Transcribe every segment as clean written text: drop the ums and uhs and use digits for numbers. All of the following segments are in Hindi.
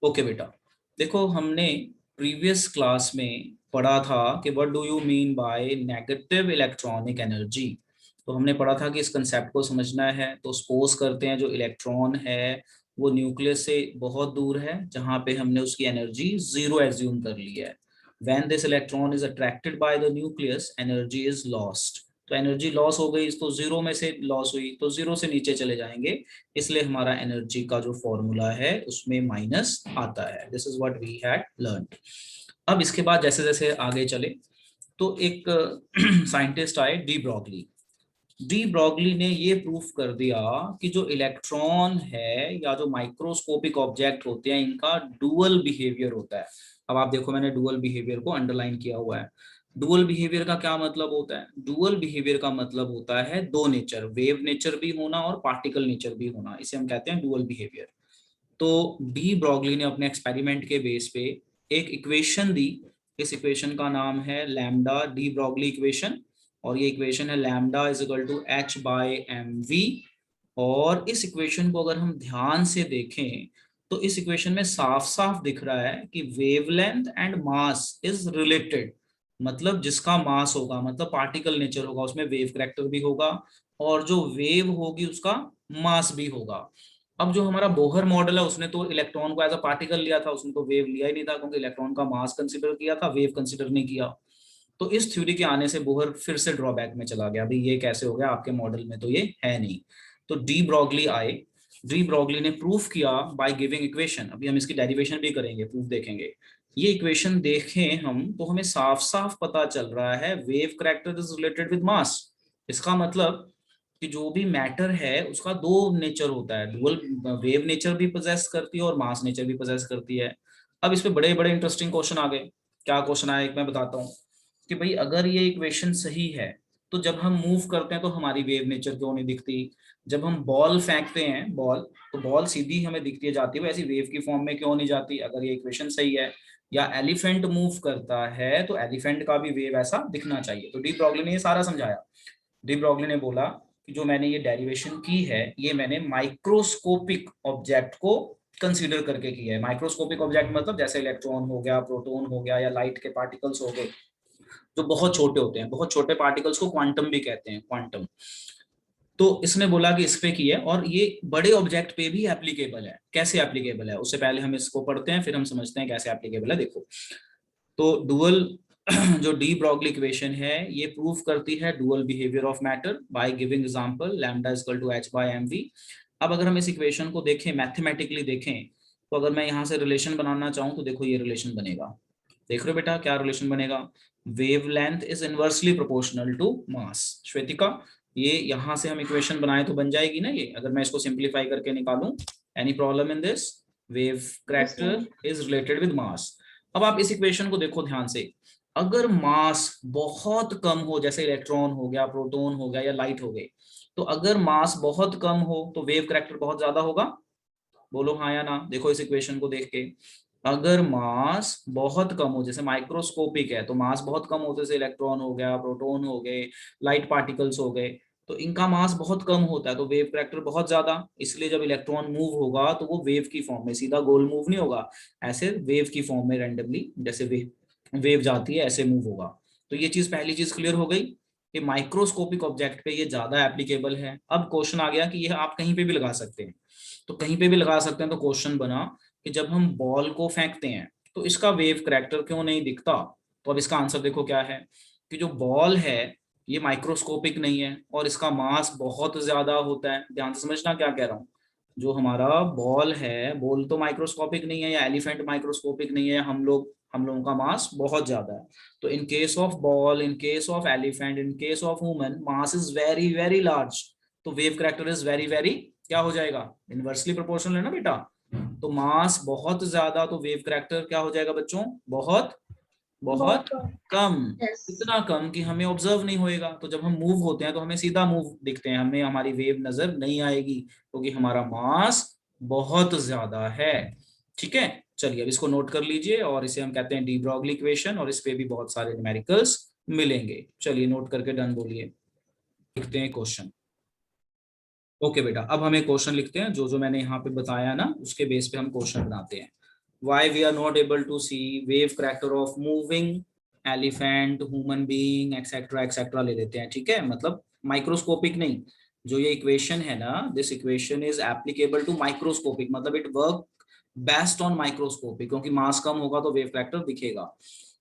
ओके बेटा, देखो हमने प्रीवियस क्लास में पढ़ा था कि what do you mean by negative electronic energy. तो हमने पढ़ा था कि इस कंसेप्ट को समझना है तो सपोज करते हैं जो इलेक्ट्रॉन है वो न्यूक्लियस से बहुत दूर है, जहां पे हमने उसकी एनर्जी जीरो एज्यूम कर ली है। When this electron is attracted by the nucleus energy is lost. तो एनर्जी लॉस हो गई तो जीरो में से लॉस हुई तो जीरो से नीचे चले जाएंगे, इसलिए हमारा एनर्जी का जो फॉर्मूला है उसमें माइनस आता है। This is what we had learned. अब इसके बाद जैसे जैसे आगे चले तो एक साइंटिस्ट आए, डी ब्रॉगली। डी ब्रॉगली ने ये प्रूफ कर दिया कि जो इलेक्ट्रॉन है या जो माइक्रोस्कोपिक ऑब्जेक्ट होते हैं इनका डुअल बिहेवियर होता है। अब आप देखो मैंने डुअल बिहेवियर को अंडरलाइन किया हुआ है। डुअल बिहेवियर का क्या मतलब होता है? डुअल बिहेवियर का मतलब होता है दो नेचर, वेव नेचर भी होना और पार्टिकल नेचर भी होना, इसे हम कहते हैं डुअल बिहेवियर। तो डी ब्रॉगली ने अपने एक्सपेरिमेंट के बेस पे एक इक्वेशन दी। इस इक्वेशन का नाम है लैम्डा डी ब्रॉगली इक्वेशन, और ये इक्वेशन है lambda is equal to h by m v. और इस इक्वेशन को अगर हम ध्यान से देखें तो इस इक्वेशन में साफ साफ दिख रहा है कि wavelength and mass is related. मतलब जिसका मास होगा मतलब पार्टिकल नेचर होगा उसमें वेव करैक्टर भी होगा, और जो वेव होगी उसका मास भी होगा। अब जो हमारा बोहर मॉडल है उसने तो इलेक्ट्रॉन को एज अ पार्टिकल लिया था, उसने तो वेव लिया ही नहीं था क्योंकि इलेक्ट्रॉन का मास कंसिडर किया था, वेव कंसिडर नहीं किया। तो इस थ्योरी के आने से बोहर फिर से ड्रॉबैक में चला गया, भाई ये कैसे हो गया, आपके मॉडल में तो ये है नहीं। तो डी ब्रॉगली आए। डी ब्रॉगली ने प्रूफ किया बाय गिविंग इक्वेशन। अभी हम इसकी डेरिवेशन भी करेंगे, प्रूफ देखेंगे। ये इक्वेशन देखें हम तो हमें साफ साफ पता चल रहा है wave character is related with mass. इसका मतलब कि जो भी मैटर है उसका दो नेचर होता है, डुअल वेव नेचर भी पोजेस करती है और मास नेचर भी पोजेस करती है। अब इस पे बड़े बड़े इंटरेस्टिंग क्वेश्चन आ गए। क्या क्वेश्चन आया एक मैं बताता हूँ कि भाई अगर ये इक्वेशन सही है तो जब हम मूव करते हैं तो हमारी वेव नेचर क्यों नहीं दिखती? जब हम बॉल फेंकते हैं बॉल, तो बॉल सीधी हमें दिखती है जाती है, ऐसी वेव की फॉर्म में क्यों नहीं जाती अगर ये इक्वेशन सही है? या एलिफेंट मूव करता है तो एलिफेंट का भी वेव ऐसा दिखना चाहिए। तो डी ब्रॉगली ने ये सारा समझाया। डी ब्रॉगली ने बोला कि जो मैंने ये डेरिवेशन की है ये मैंने माइक्रोस्कोपिक ऑब्जेक्ट को कंसीडर करके किया है। माइक्रोस्कोपिक ऑब्जेक्ट मतलब जैसे इलेक्ट्रॉन हो गया, प्रोटॉन हो गया, या लाइट के पार्टिकल्स हो गए जो बहुत छोटे होते हैं। बहुत छोटे पार्टिकल्स को क्वांटम भी कहते हैं, क्वांटम। तो इसने बोला कि इस पे की है और ये बड़े ऑब्जेक्ट पे भी एप्लीकेबल है। कैसे एप्लीकेबल है उससे पहले हम इसको पढ़ते हैं, फिर हम समझते हैं कैसे एप्लीकेबल है। देखो, तो डुअल जो डी ब्रॉगली इक्वेशन है ये प्रूव करती है dual behaviour of matter by giving example lambda is equal to h by m v. अब अगर हम इस इक्वेशन को देखें, मैथमेटिकली देखें, तो अगर मैं यहाँ से रिलेशन बनाना चाहूँ तो देखो ये रिलेशन बनेगा। देख रहे हो बेटा क्या रिलेशन बनेगा? Wavelength is inversely proportional to mass. Shwetika, ये यहाँ से हम इक्वेशन बनाए तो बन जाएगी ना ये, अगर मैं इसको सिंप्लीफाई करके निकालूं। Any problem in this? Wave yes sir. Character is related with mass. अब आप इस इक्वेशन को देखो ध्यान से। अगर मास बहुत कम हो, जैसे इलेक्ट्रॉन हो गया, प्रोटॉन हो गया, या लाइट हो गई, तो अगर मास बहुत कम हो तो वेव करैक्टर बहुत ज्यादा होगा। बोलो हाँ या ना, देखो इस इक्वेशन को देख के। अगर मास बहुत कम हो, जैसे माइक्रोस्कोपिक है तो मास बहुत कम होते, जैसे इलेक्ट्रॉन हो गया, प्रोटॉन हो गए, लाइट पार्टिकल्स हो गए, तो इनका मास बहुत कम होता है तो वेव करैक्टर बहुत ज्यादा। इसलिए जब इलेक्ट्रॉन मूव होगा तो वो वेव की फॉर्म में, सीधा गोल मूव नहीं होगा, ऐसे वेव की फॉर्म में रैंडमली जैसे वेव जाती है ऐसे मूव होगा। तो ये चीज, पहली चीज क्लियर हो गई कि माइक्रोस्कोपिक ऑब्जेक्ट पे ये ज्यादा एप्लीकेबल है। अब क्वेश्चन आ गया कि ये आप कहीं पे भी लगा सकते हैं। तो कहीं पे भी लगा सकते हैं, तो क्वेश्चन बना कि जब हम बॉल को फेंकते हैं तो इसका वेव करैक्टर क्यों नहीं दिखता? तो अब इसका आंसर देखो क्या है, कि जो बॉल है ये माइक्रोस्कोपिक नहीं है और इसका मास बहुत ज्यादा होता है। ध्यान से समझना क्या कह रहा हूँ। जो हमारा बॉल है, बॉल तो माइक्रोस्कोपिक नहीं है, या एलिफेंट माइक्रोस्कोपिक नहीं है, हम लोगों का मास बहुत ज्यादा है। तो in case of ball, in case of elephant, in case of human, mass is very very large. तो wave character is very very, क्या हो जाएगा, इनवर्सली प्रोपोर्शनल है ना बेटा। तो मास बहुत ज्यादा तो वेव करैक्टर क्या हो जाएगा बच्चों, बहुत बहुत बहुत कम। कम। यस। इतना कम कि हमें ऑब्जर्व नहीं होएगा। तो जब हम मूव होते हैं तो हमें सीधा मूव दिखते हैं, हमें हमारी वेव नजर नहीं आएगी क्योंकि हमारा मास बहुत ज्यादा है। ठीक है, चलिए अब इसको नोट कर लीजिए, और इसे हम कहते हैं डी ब्रॉगली इक्वेशन, और इस पे भी बहुत सारे न्यूमेरिकल्स मिलेंगे। चलिए नोट करके डन बोलिए। लिखते हैं क्वेश्चन। ओके बेटा, अब हमें क्वेश्चन लिखते हैं, जो जो मैंने यहाँ पे बताया ना उसके बेस पे हम क्वेश्चन बनाते हैं। why we are not able to see wave character of moving elephant, human being, etcetera etcetera ले लेते हैं, ठीक है, मतलब माइक्रोस्कोपिक नहीं। जो ये इक्वेशन है ना, this equation is applicable to microscopic, मतलब it work best on microscopic, क्योंकि मास कम होगा तो वेव फैक्टर दिखेगा।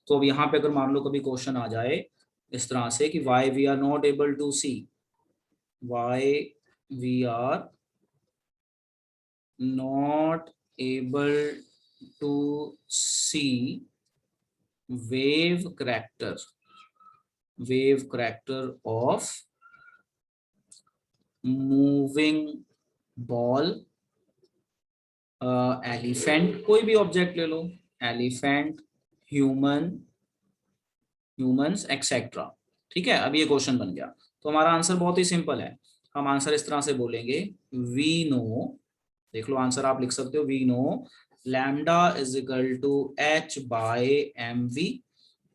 तो अब यहाँ पे अगर मान लो कभी क्वेश्चन आ जाए इस तरह से कि why we are not able to see, why we are not able to see wave character of moving ball, elephant, कोई भी ऑब्जेक्ट ले लो, एलिफेंट, ह्यूमंस एक्सेट्रा, ठीक है। अब ये क्वेश्चन बन गया, तो हमारा आंसर बहुत ही सिंपल है। हम आंसर इस तरह से बोलेंगे, वी नो, देख लो आंसर आप लिख सकते हो, we know lambda is equal to h by m v.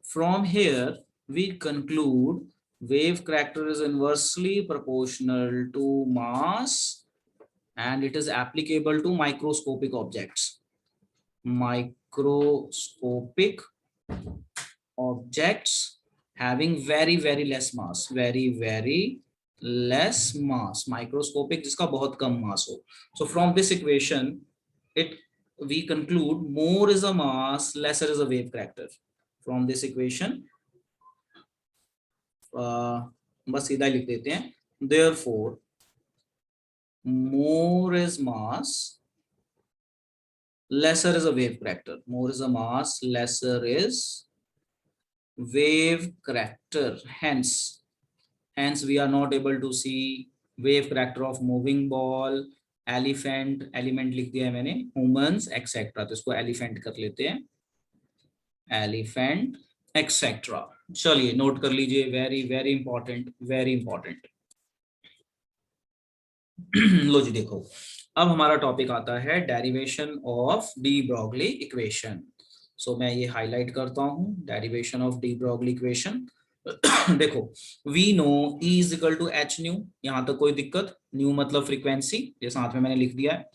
From here we conclude wave character is inversely proportional to mass and it is applicable to microscopic objects. Microscopic objects having very less mass, very less mass, microscopic जिसका बहुत कम mass हो। So from this equation it we conclude more is a mass, lesser is a wave character। From this equation बस सीधा लिख देते हैं, therefore more is mass, lesser is a wave character, more is a mass, lesser is wave character, hence we are not able to see wave character of moving ball, elephant, element लिख दिया है मैंने, humans एक्सेट्रा, तो इसको elephant कर लेते हैं, elephant एक्सेट्रा। चलिए नोट कर लीजिए, वेरी इंपॉर्टेंट, वेरी इंपॉर्टेंट। लो जी देखो, अब हमारा टॉपिक आता है derivation of de Broglie equation. So मैं ये हाईलाइट करता हूं, derivation of de Broglie equation. देखो, we know E is equal to h nu, यहां तक कोई दिक्कत, न्यू मतलब फ्रीक्वेंसी, ये साथ में मैंने लिख दिया है।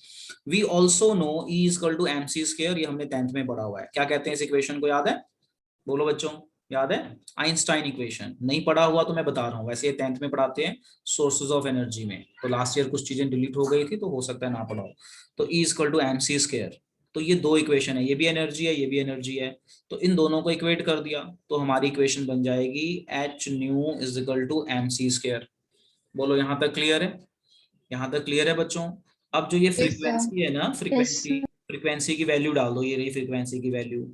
We also know E is equal to m c square, ये हमने 10th में पढ़ा हुआ है। क्या कहते हैं इस इक्वेशन को, याद है? बोलो बच्चों, याद है? Einstein equation. नहीं पढ़ा हुआ तो मैं बता रहा हूँ, वैसे ये 10th में पढ़ाते हैं सोर्सेज ऑफ एनर्जी में, तो लास्ट ईयर कुछ चीजें डिलीट हो गई थी तो हो सकता है ना पढ़ा हो। तो E equal to m c square, तो ये दो इक्वेशन है, ये भी एनर्जी है, ये भी एनर्जी है, तो इन दोनों को इक्वेट कर दिया तो हमारी इक्वेशन बन जाएगी h nu is equal to m c square. बोलो यहाँ तक क्लियर है? यहाँ तक क्लियर है बच्चों? अब जो ये फ्रीक्वेंसी है ना, फ्रीक्वेंसी की वैल्यू डाल दो, ये रही फ्रीक्वेंसी की value,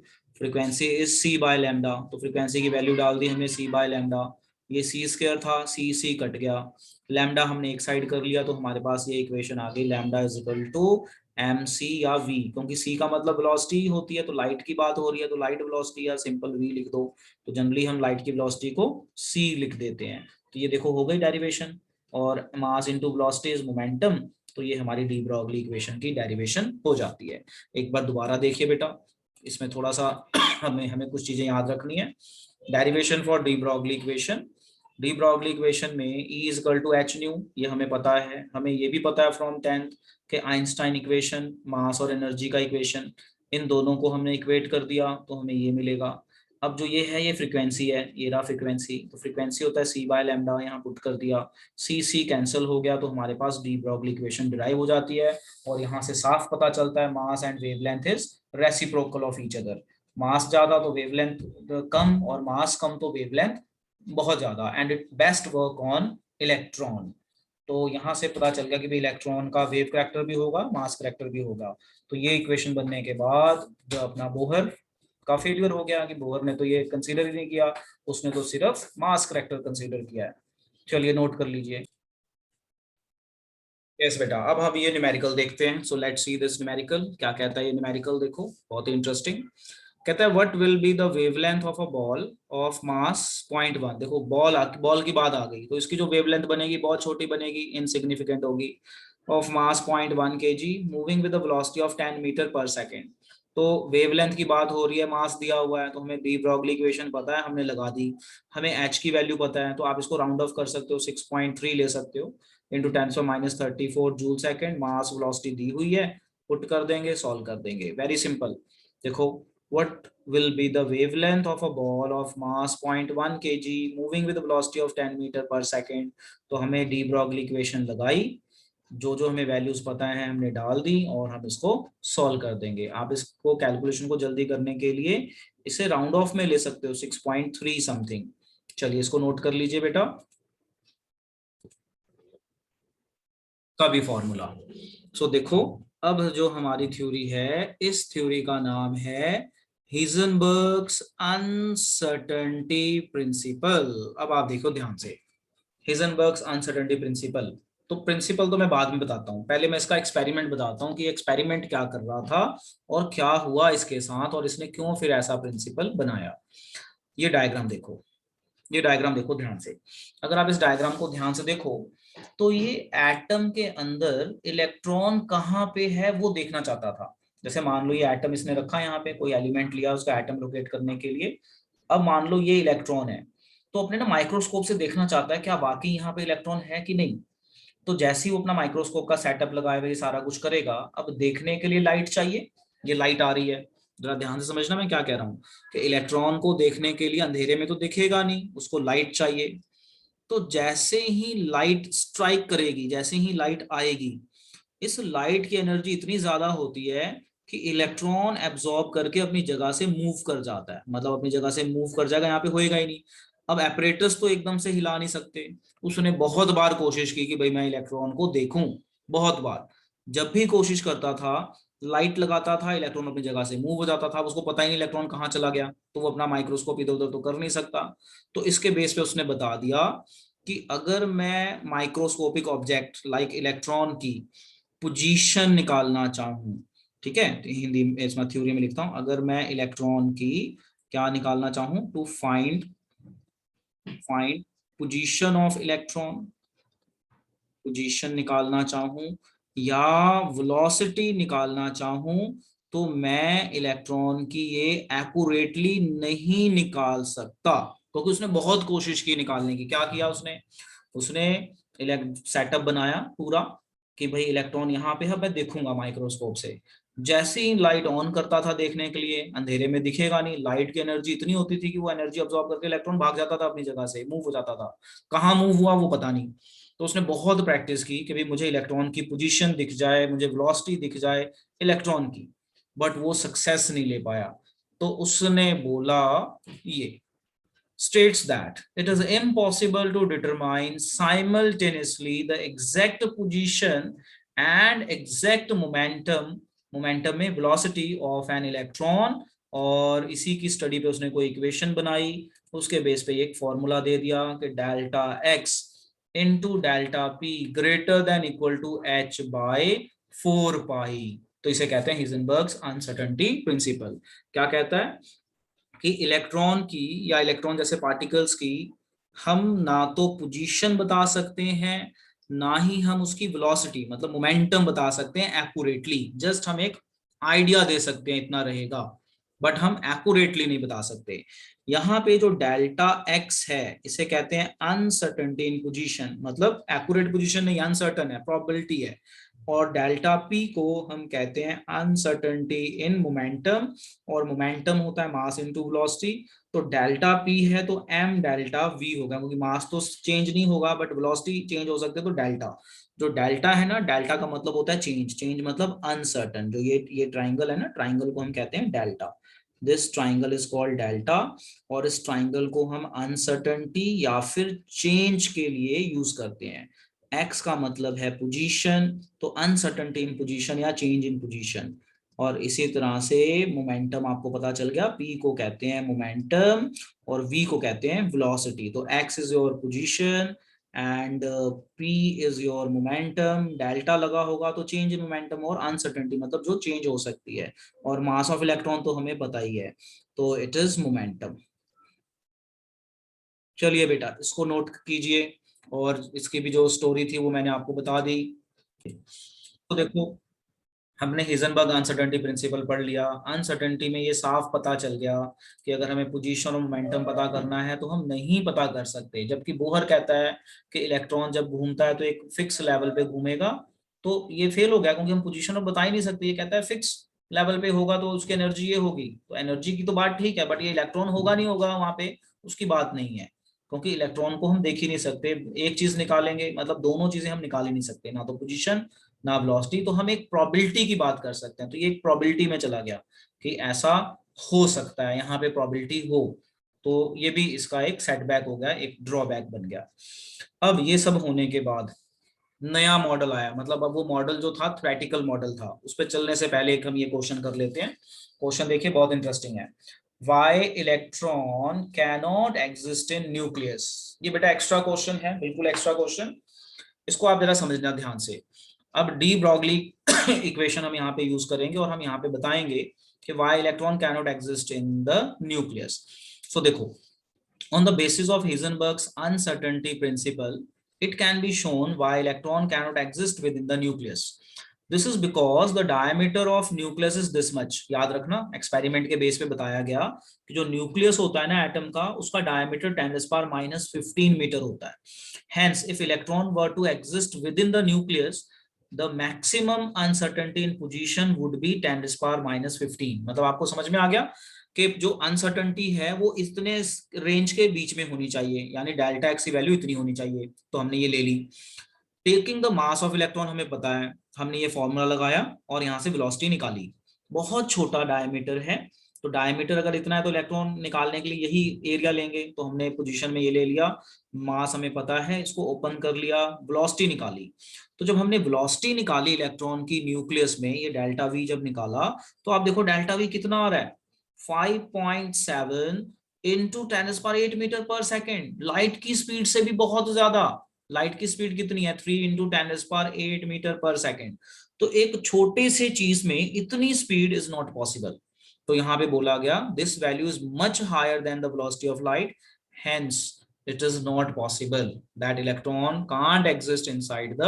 frequency is c by lambda, तो फ्रीक्वेंसी की वैल्यू डाल दी हमने सी बाय लैम्डा, ये सी स्क्वायर था, सी कट गया, लैम्डा हमने एक साइड कर लिया, तो हमारे पास ये इक्वेशन आ गई, lambda is equal to m c या वी, क्योंकि सी का मतलब वेलोसिटी होती है, तो लाइट की बात हो रही है तो लाइट वेलोसिटी या सिंपल वी लिख दो, तो जनरली हम लाइट की वेलोसिटी को सी लिख देते हैं। तो ये देखो हो गई डेरिवेशन, और mass into velocity is momentum, तो ये हमारी डी ब्रॉगली इक्वेशन की डेरिवेशन हो जाती है। एक बार दोबारा देखिए बेटा, इसमें थोड़ा सा हमें कुछ चीजें याद रखनी है। Derivation for de Broglie equation, de Broglie equation में E is equal to h nu, ये हमें पता है, हमें ये भी पता है फ्रॉम 10th के आइंस्टाइन इक्वेशन, मास और एनर्जी का इक्वेशन, इन दोनों को हमने इक्वेट कर दिया तो हमें ये मिलेगा। अब जो ये है ये फ्रीक्वेंसी है, ये रहा फ्रीक्वेंसी, तो फ्रीक्वेंसी होता है सी बाय लैम्डा, यहाँ पुट कर दिया, सी कैंसिल हो गया, तो हमारे पास डी ब्रॉगली इक्वेशन डिराइव हो जाती है। और यहाँ से साफ पता चलता है mass and wavelength is reciprocal of each other, mass ज्यादा तो वेवलेंथ कम, और मास कम तो वेवलेंथ बहुत ज्यादा, and it best work on electron. तो यहाँ से पता चल गया कि भाई इलेक्ट्रॉन का वेव करैक्टर भी होगा, मास करैक्टर भी होगा। तो ये इक्वेशन बनने के बाद जो अपना बोहर का फेलियर हो गया कि बोहर ने तो ये कंसीडर ही नहीं किया, उसने तो सिर्फ मास करैक्टर कंसीडर किया है। चलिए नोट कर लीजिए। यस बेटा, अब हम ये न्यूमेरिकल देखते हैं। So let's see this numerical, क्या कहता है ये न्यूमेरिकल, देखो बहुत ही इंटरेस्टिंग। कहता है what will be the wavelength of a ball of mass 0.1। देखो बॉल की बात आ गई, तो इसकी जो वेवलेंथ बनेगी बहुत छोटी बनेगी, इनसिग्निफिकेंट होगी, of mass 0.1 kg moving with the velocity of 10 metre पर सेकेंड। तो वेवलेंथ की बात हो रही है, मास दिया हुआ है, तो हमें डी ब्रॉगली इक्वेशन पता है, हमने लगा दी। हमें एच की वैल्यू पता है, तो आप इसको राउंड ऑफ कर सकते हो, 6.3 ले सकते हो, इंटू 10⁻34 जूल सेकेंड, मास वेलोसिटी दी हुई है, पुट कर देंगे, सॉल्व कर देंगे, वेरी सिंपल। देखो, what will be the wavelength of a ball of mass 0.1 kg moving with a velocity of 10 metre पर सेकेंड। तो हमें डी ब्रॉगली इक्वेशन लगाई, जो जो हमें वैल्यूज पता है हमने डाल दी और हम इसको सॉल्व कर देंगे। आप इसको कैलकुलेशन को जल्दी करने के लिए इसे राउंड ऑफ में ले सकते हो, 6.3 समथिंग। चलिए इसको नोट कर लीजिए बेटा, का भी फॉर्मूला। सो देखो, अब जो हमारी थ्योरी है, इस थ्योरी का नाम है हिजनबर्ग्स अनसर्टेनिटी प्रिंसिपल। अब आप देखो ध्यान से, हिजनबर्ग्स अनसर्टेनिटी प्रिंसिपल। तो प्रिंसिपल तो मैं बाद में बताता हूँ, पहले मैं इसका एक्सपेरिमेंट बताता हूँ कि एक्सपेरिमेंट क्या कर रहा था और क्या हुआ इसके साथ और इसने क्यों फिर ऐसा प्रिंसिपल बनाया। ये डायग्राम देखो, ये डायग्राम देखो ध्यान से। अगर आप इस डायग्राम को ध्यान से देखो तो ये एटम के अंदर इलेक्ट्रॉन कहाँ पे है वो देखना चाहता था। जैसे मान लो ये एटम इसने रखा, यहाँ पे कोई एलिमेंट लिया उसका एटम लोकेट करने के लिए। अब मान लो ये इलेक्ट्रॉन है, तो अपने ना माइक्रोस्कोप से देखना चाहता है क्या वाकई यहाँ पे इलेक्ट्रॉन है कि नहीं। तो जैसे ही वो अपना माइक्रोस्कोप का सेटअप लगाएगा, ये सारा कुछ करेगा, अब देखने के लिए लाइट चाहिए। ये लाइट आ रही है, जरा ध्यान से समझना मैं क्या कह रहा हूँ, कि इलेक्ट्रॉन को देखने के लिए अंधेरे में तो दिखेगा नहीं, उसको लाइट चाहिए। तो जैसे ही लाइट स्ट्राइक करेगी, जैसे ही लाइट आएगी, इस लाइट की एनर्जी इतनी ज्यादा होती है कि इलेक्ट्रॉन एब्जॉर्ब करके अपनी जगह से मूव कर जाता है, मतलब अपनी जगह से मूव कर जाएगा, यहाँ पे होएगा ही नहीं। अब एपरेटस तो एकदम से हिला नहीं सकते। उसने बहुत बार कोशिश की कि भाई मैं इलेक्ट्रॉन को देखूं, बहुत बार। जब भी कोशिश करता था, लाइट लगाता था, इलेक्ट्रॉन अपनी जगह से मूव हो जाता था, उसको पता ही नहीं इलेक्ट्रॉन कहाँ चला गया, तो वो अपना माइक्रोस्कोप इधर उधर तो कर नहीं सकता। तो इसके बेस पे उसने बता दिया कि अगर मैं माइक्रोस्कोपिक ऑब्जेक्ट लाइक इलेक्ट्रॉन की पोजीशन निकालना चाहूं, ठीक है, तो हिंदी में इसमें थ्योरी में लिखता हूं, अगर मैं इलेक्ट्रॉन की क्या निकालना चाहूं, to find find position of electron, position निकालना चाहूं या वेलोसिटी निकालना चाहूं, तो मैं इलेक्ट्रॉन की ये एक्यूरेटली नहीं निकाल सकता, क्योंकि उसने बहुत कोशिश की निकालने की। क्या किया उसने, उसने सेटअप बनाया पूरा कि भाई इलेक्ट्रॉन यहाँ पे है, मैं देखूंगा माइक्रोस्कोप से। जैसे ही लाइट ऑन करता था देखने के लिए, अंधेरे में दिखेगा नहीं, लाइट की एनर्जी इतनी होती थी कि वो एनर्जी अब्सॉर्ब करके इलेक्ट्रॉन भाग जाता था अपनी जगह से, मूव हो जाता था। कहाँ मूव हुआ वो पता नहीं। तो उसने बहुत प्रैक्टिस की कि भाई मुझे इलेक्ट्रॉन की पोजीशन दिख जाए, मुझे वेलोसिटी दिख जाए इलेक्ट्रॉन की, बट वो सक्सेस नहीं ले पाया। तो उसने बोला, ये states that it is impossible to determine simultaneously the exact position and exact momentum में velocity of an electron। और इसी की स्टडी पे उसने कोई इक्वेशन बनाई, उसके बेस पे एक फॉर्मूला दे दिया कि delta x into delta p greater than equal to h by 4 pi. तो इसे कहते हैं हिजनबर्ग्स अनसर्टेनिटी प्रिंसिपल। क्या कहता है कि इलेक्ट्रॉन की या इलेक्ट्रॉन जैसे पार्टिकल्स की हम ना तो पोजीशन बता सकते हैं, ना ही हम उसकी वेलोसिटी मतलब मोमेंटम बता सकते हैं एक्यूरेटली। जस्ट हम एक आइडिया दे सकते हैं, इतना रहेगा, बट हम एक्यूरेटली नहीं बता सकते। यहाँ पे जो डेल्टा एक्स है इसे कहते हैं अनसर्टेनिटी इन पोजीशन, मतलब एक्यूरेट पोजीशन नहीं, अनसर्टन है, प्रोबेबिलिटी है। और डेल्टा पी को हम कहते हैं अनसर्टेनिटी इन मोमेंटम, और मोमेंटम होता है मास इनटू वेलोसिटी। तो डेल्टा पी है तो एम डेल्टा वी होगा, क्योंकि मास तो चेंज नहीं होगा बट वेलोसिटी चेंज हो सकती है। तो डेल्टा, जो डेल्टा है ना, डेल्टा का मतलब होता है चेंज, चेंज मतलब अनसर्टन। जो ये ट्राइंगल है ना, ट्राइंगल को हम कहते हैं delta, this triangle is called delta. और इस ट्राइंगल को हम अनसर्टेनिटी या फिर चेंज के लिए यूज करते हैं। एक्स का मतलब है पोजीशन, तो अनसर्टेनिटी इन पोजीशन या चेंज इन पोजीशन। और इसी तरह से मोमेंटम आपको पता चल गया, पी को कहते हैं मोमेंटम और वी को कहते हैं वेलोसिटी। तो x is your position and P is your momentum. Delta लगा होगा तो चेंज इन मोमेंटम, और अनसर्टेनिटी मतलब जो चेंज हो सकती है, और मास ऑफ इलेक्ट्रॉन तो हमें पता ही है, तो इट इज मोमेंटम। चलिए बेटा इसको नोट कीजिए, और इसकी भी जो स्टोरी थी वो मैंने आपको बता दी। तो देखो, हमने हिजनबर्ग अनसर्टेनिटी प्रिंसिपल पढ़ लिया। अनसर्टेनिटी में ये साफ पता चल गया कि अगर हमें पोजीशन और मोमेंटम पता करना है तो हम नहीं पता कर सकते। जबकि बोहर कहता है कि इलेक्ट्रॉन जब घूमता है तो एक फिक्स लेवल पे घूमेगा। तो ये फेल हो गया क्योंकि हम पोजीशन और बता ही नहीं सकते, ये कहता है फिक्स। लेवल पे होगा तो उसकी एनर्जी ये होगी। तो एनर्जी की तो बात ठीक है, बट ये इलेक्ट्रॉन होगा नहीं होगा वहां पे, उसकी बात नहीं है, क्योंकि इलेक्ट्रॉन को हम देख ही नहीं सकते। एक चीज निकालेंगे मतलब दोनों चीजें हम निकाल ही नहीं सकते, ना तो पोजीशन ना वेलोसिटी। तो हम एक प्रोबेबिलिटी की बात कर सकते हैं, तो ये एक प्रोबेबिलिटी में चला गया कि ऐसा हो सकता है, यहाँ पे प्रोबेबिलिटी हो। तो ये भी इसका एक सेटबैक हो गया, एक ड्रॉबैक बन गया। अब ये सब होने के बाद नया मॉडल आया, मतलब अब वो मॉडल जो था थ्योरेटिकल मॉडल था, उस पर चलने से पहले एक हम ये क्वेश्चन कर लेते हैं। क्वेश्चन देखिए बहुत इंटरेस्टिंग है। Why electron cannot exist in nucleus. ये बेटा एक्स्ट्रा क्वेश्चन है, बिल्कुल एक्स्ट्रा क्वेश्चन, इसको आप जरा समझना ध्यान से। अब डी ब्रॉगली इक्वेशन हम यहाँ पे यूज करेंगे और हम यहाँ पे बताएंगे कि why electron cannot exist in the nucleus. So देखो, on the basis of Heisenberg's uncertainty principle, it can be shown why electron cannot exist within the nucleus. This is because the diameter of nucleus is this much. याद रखना, एक्सपेरिमेंट के बेस पे बताया गया कि जो न्यूक्लियस होता है ना एटम का, उसका डायमीटर 10⁻⁻15 मीटर होता है। Hence, if electron were to exist within the nucleus, the maximum uncertainty in position would be 10⁻⁻15। मतलब आपको समझ में आ गया कि जो अनसर्टनिटी है वो इतने रेंज के बीच में होनी चाहिए, यानी डेल्टा एक्स की वैल्यू इतनी होनी चाहिए। तो हमने ये ले ली। Taking the mass of electron हमें पता है, हमने ये फॉर्मूला लगाया और यहाँ से वेलोसिटी निकाली। बहुत छोटा डायमीटर है, तो डायमीटर अगर इतना है तो इलेक्ट्रॉन निकालने के लिए यही एरिया लेंगे। तो हमने पोजीशन में ये ले लिया, मास हमें पता है, इसको ओपन कर लिया, वेलोसिटी निकाली। तो जब हमने वेलोसिटी निकाली इलेक्ट्रॉन की न्यूक्लियस में, ये डेल्टा वी जब निकाला, तो आप देखो डेल्टा वी कितना आ रहा है, 5.7 इंटू 10⁻8 मीटर पर सेकेंड। लाइट की स्पीड से भी बहुत ज्यादा। लाइट की स्पीड कितनी है, 3 इंटू 10⁻8 मीटर पर सेकेंड। तो एक छोटे से चीज में इतनी स्पीड इज नॉट पॉसिबल। तो यहां पे बोला गया this value is much higher than the velocity of light, hence it is not possible that electron can't exist inside the